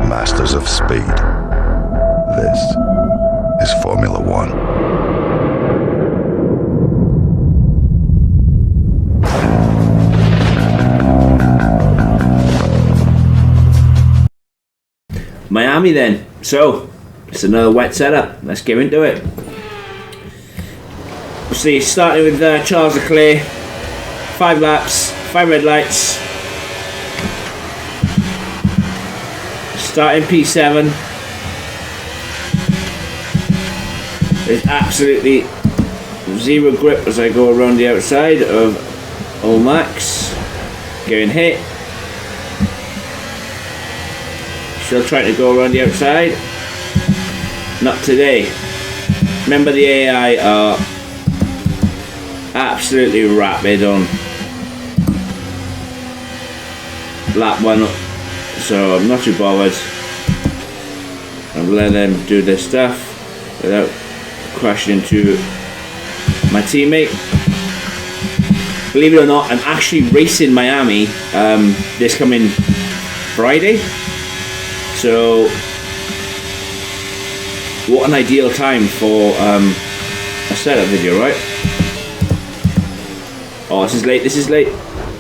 masters of speed. This is Formula One. Miami then. So, it's another wet setup. Let's get into it. We'll see, starting with Charles Leclerc. 5 laps, 5 red lights. Starting P7. There's absolutely zero grip as I go around the outside of Old Max. Getting hit. Still trying to go around the outside. Not today. Remember, the AI are absolutely rapid on lap 1, so I'm not too bothered. I'm letting them do their stuff without crashing into my teammate. Believe it or not, I'm actually racing Miami this coming Friday. So, what an ideal time for a setup video, right? Oh, this is late.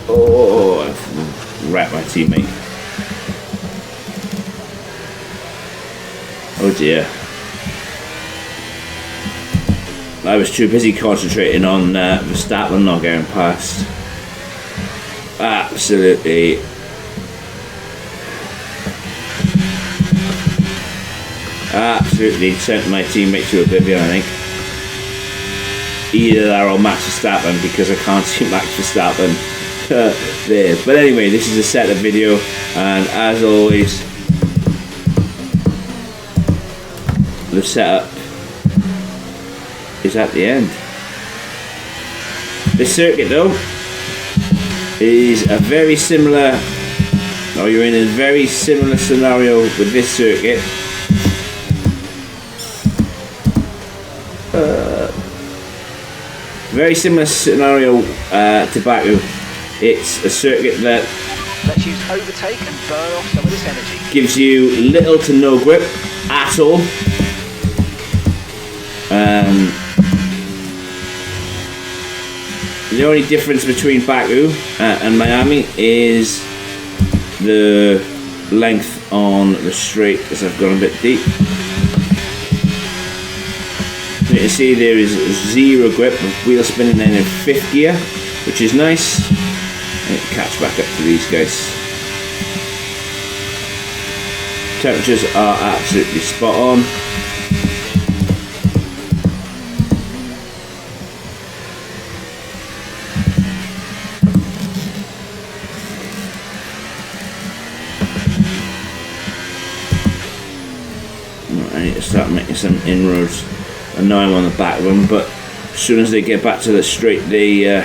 Oh, I've wrecked my teammate. Oh dear. I was too busy concentrating on Verstappen not getting past. Absolutely. Absolutely sent my teammate to oblivion, I think. Either that or Max Verstappen, because I can't see Max Verstappen there. But anyway, this is a setup video, and as always, the setup is at the end. This circuit though is a very similar, or you're in a very similar scenario with this circuit. Very similar scenario to Baku. It's a circuit that let's use overtake and burn off some of this energy. Gives you little to no grip at all. The only difference between Baku and Miami is the length on the straight, as I've gone a bit deep. You can see there is zero grip, with wheel spinning then in 5th gear, which is nice. And catch back up to these guys. Temperatures are absolutely spot on. I need to start making some inroads. I know I'm on the back of them, but as soon as they get back to the straight, they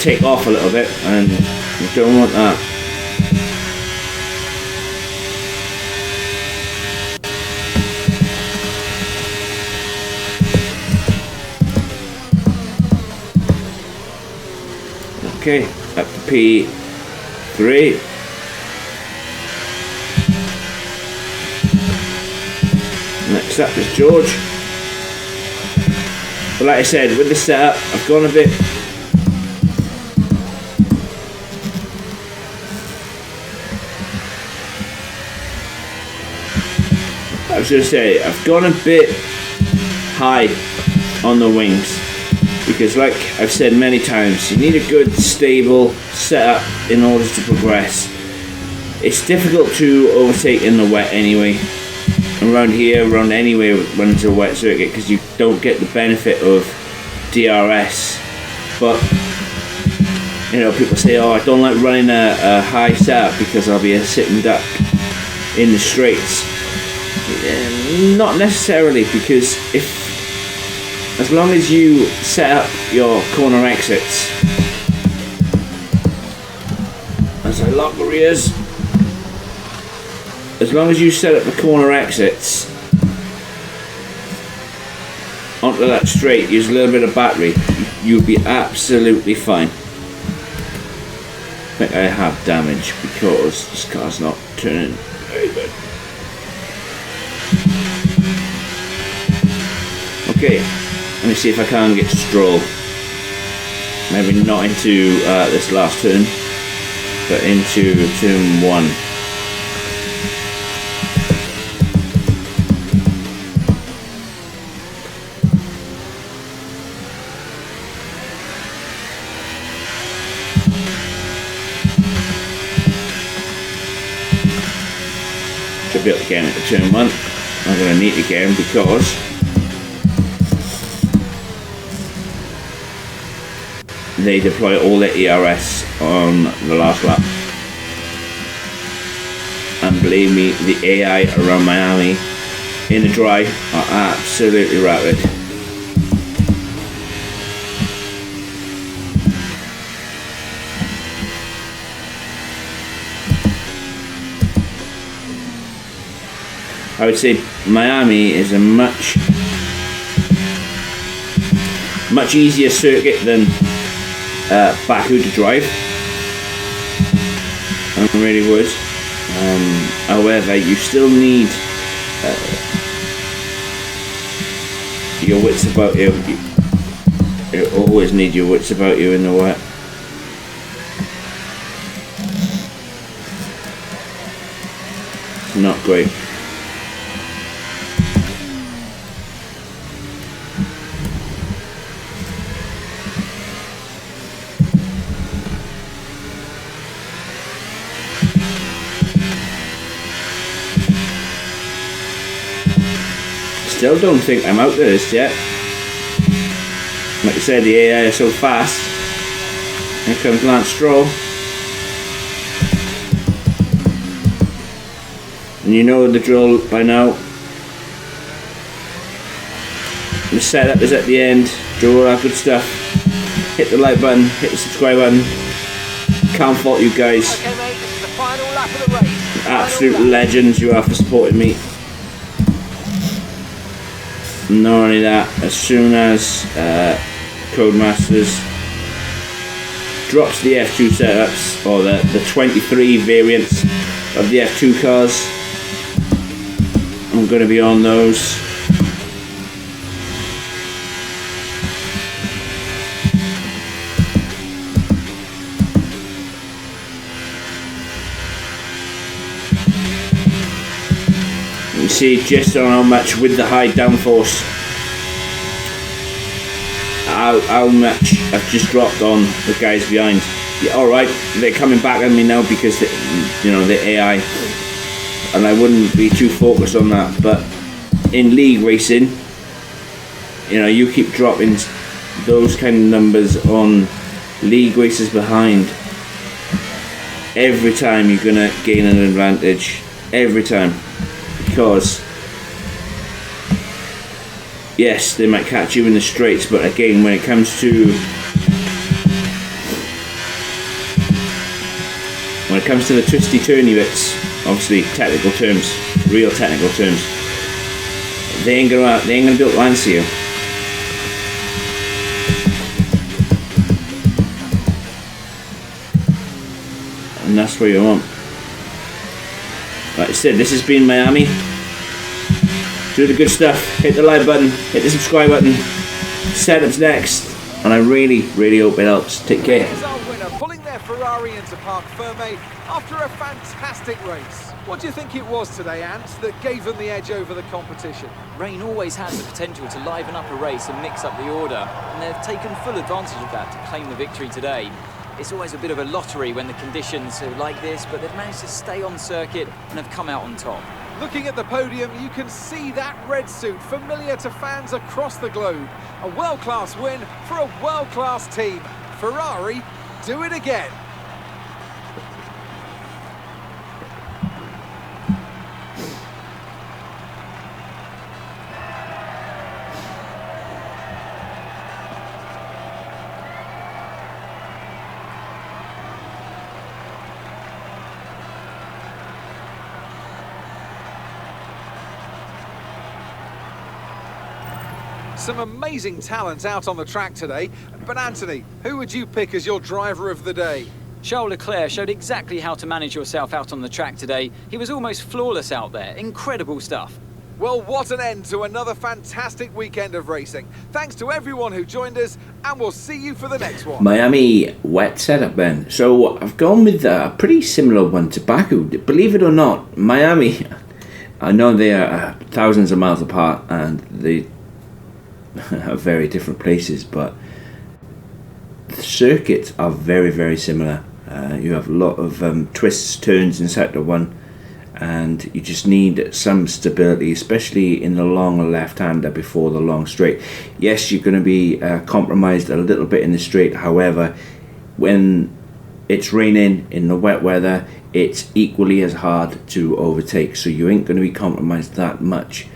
take off a little bit, and you don't want that. Okay, up to P3. Next up is George. But like I said, with the setup, I've gone a bit I've gone a bit high on the wings, because like I've said many times, you need a good stable setup in order to progress. It's difficult to overtake in the wet anyway. Around here, around anywhere when it's a wet circuit, because you don't get the benefit of DRS. But you know, people say, oh, I don't like running a high setup because I'll be a sitting duck in the straights. Not necessarily, because as long as you set up your corner exits, as I lock the rears, as long as you set up the corner exits onto that straight, use a little bit of battery, you'll be absolutely fine. think I have damage because this car's not turning very good. Okay, let me see if I can get Stroll. Maybe not into this last turn, but into turn 1. Should be able to get into turn 1. I'm going to need to get him because they deploy all their ERS on the last lap. And believe me, the AI around Miami in the dry are absolutely rapid. I would say Miami is a much easier circuit than Baku to drive. I really would. However, you still need your wits about you. You always need your wits about you in the wet. It's not great. Still don't think I'm out of this yet. Like I said, the AI is so fast. Here comes Lance Stroll. And you know the drill by now. The setup is at the end. Do all that good stuff. Hit the like button, hit the subscribe button. Can't fault you guys. Okay, mate, this is the final lap of the race. Absolute legends you are for supporting me. Not only that, as soon as Codemasters drops the F2 setups, or the 23 variants of the F2 cars, I'm going to be on those. You see just on how much with the high downforce, how much I've just dropped on the guys behind. Yeah, alright, they're coming back at me now because the AI, and I wouldn't be too focused on that, but in league racing, you keep dropping those kind of numbers on league races behind. Every time you're gonna gain an advantage, every time. Because yes, they might catch you in the straights, but again, when it comes to the twisty turny bits, obviously technical terms, real technical terms, they ain't gonna be able to answer you. And that's what you want. Like I said, this has been Miami. Do the good stuff. Hit the like button. Hit the subscribe button. Setups next. And I really, really hope it helps. Take care. Here's our winner, pulling their Ferrari into Parc Ferme after a fantastic race. What do you think it was today, Ant, that gave them the edge over the competition? Rain always has the potential to liven up a race and mix up the order, and they've taken full advantage of that to claim the victory today. It's always a bit of a lottery when the conditions are like this, but they've managed to stay on circuit and have come out on top. Looking at the podium, you can see that red suit familiar to fans across the globe. A world-class win for a world-class team. Ferrari, do it again. Some amazing talent out on the track today. But Anthony, who would you pick as your driver of the day? Charles Leclerc showed exactly how to manage yourself out on the track today. He was almost flawless out there. Incredible stuff. Well, what an end to another fantastic weekend of racing. Thanks to everyone who joined us, and we'll see you for the next one. Miami wet setup then. So I've gone with a pretty similar one to Baku. Believe it or not, Miami, I know they are thousands of miles apart and they are very different places, but the circuits are very, very similar. You have a lot of twists, turns in sector 1, and you just need some stability, especially in the long left-hander before the long straight. Yes, you're going to be compromised a little bit in the straight. However, when it's raining in the wet weather, it's equally as hard to overtake, so you ain't going to be compromised that much.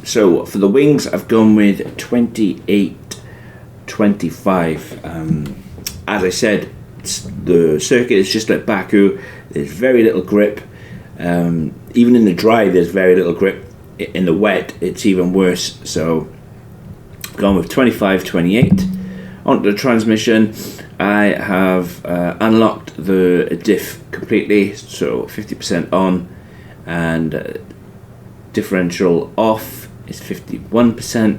So for the wings, I've gone with 28-25. As I said, the circuit is just like Baku. There's very little grip. Even in the dry, there's very little grip. In the wet, it's even worse. So I've gone with 25-28. Onto the transmission, I have unlocked the diff completely, so 50% on, and differential off is 51%.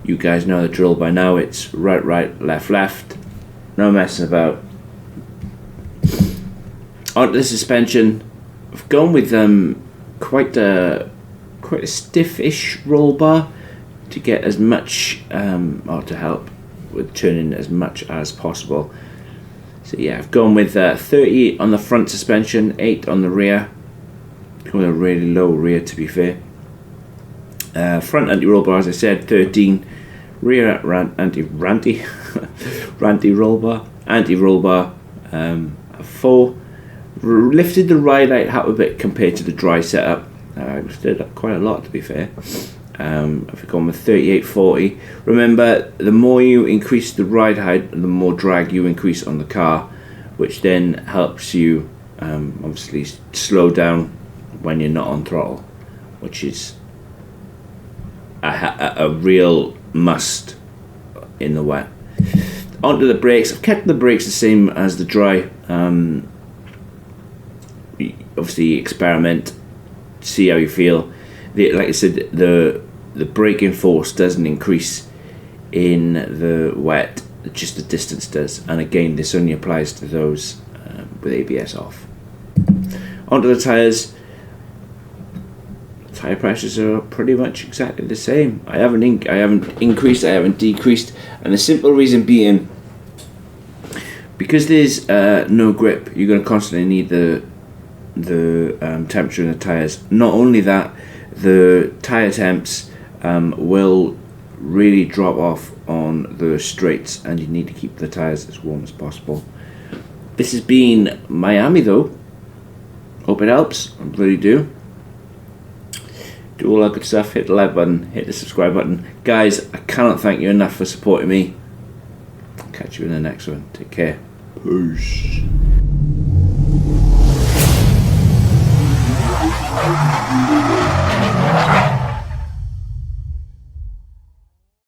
You guys know the drill by now. It's right, left. No messing about. Onto the suspension, I've gone with quite a stiffish roll bar to get as much, or to help with turning as much as possible. So yeah, I've gone with 30 on the front suspension, 8 on the rear. With a really low rear, to be fair. Front anti-roll bar, as I said, 13. Rear anti-roll bar, 4. Lifted the ride height up a bit compared to the dry setup. I lifted up quite a lot, to be fair. I've gone with 38-40. Remember, the more you increase the ride height, the more drag you increase on the car, which then helps you obviously slow down when you're not on throttle, which is a real must in the wet. Onto the brakes, I've kept the brakes the same as the dry. Obviously experiment, see how you feel. Like I said, the braking force doesn't increase in the wet, just the distance does, and again this only applies to those with ABS off. Onto the tyres. Tyre pressures are pretty much exactly the same. I haven't increased, I haven't decreased, and the simple reason being, because there's no grip, you're going to constantly need the temperature in the tyres. Not only that, the tyre temps will really drop off on the straights, and you need to keep the tyres as warm as possible. This has been Miami though. Hope it helps, I really do. Do all that good stuff, hit the like button, hit the subscribe button. Guys, I cannot thank you enough for supporting me. I'll catch you in the next one. Take care. Peace.